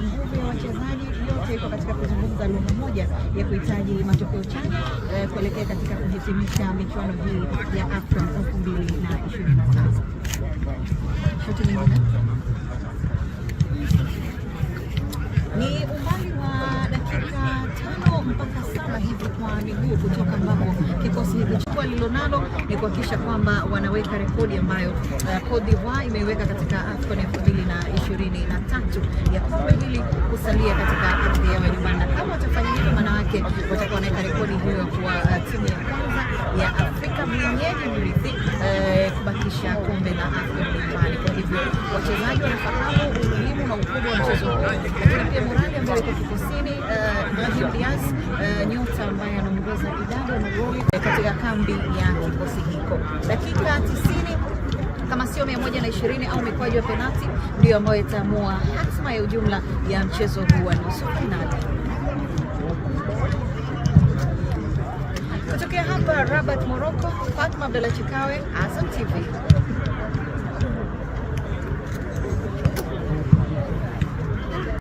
nguvu ya wachezaji yote iko katika kuzungumza lugha moja ya kuhitaji matokeo chanya kuelekea katika kuhitimisha michuano hii ya AFCON 2025. Shoti nyingine ni umbali wa dakika 5 mpaka 7 hivi kwa miguu kutoka ambapo kikosi hiki lilonalo ni kuhakikisha kwamba wanaweka rekodi ambayo Cote d'Ivoire imeiweka katika AFCON 2023 ya kombe hili kusalia katika ardhi yao ya nyumbani, na kama watafanya hivyo, maana yake watakuwa wanaweka rekodi hiyo kwa timu ya kwanza ya Afrika mwenyeji mrithi kubakisha kombe la AFCON nyumbani. Kwa hivyo wachezaji wanafahamu umuhimu na ukubwa wa mchezo huu, lakini pia morali ambayo iko kikosini. Brahim Diaz, nyota ambaye anaongoza idadi ya magoli katika kambi ya kikosi hiko. Dakika 90 kama sio 120 au mikwaju ya penalti ndio ambayo itaamua hatima ya ujumla ya mchezo huu wa nusu finali. Kutokea hapa Rabat, Morocco, Fatma Abdalla Chikawe, Azam TV.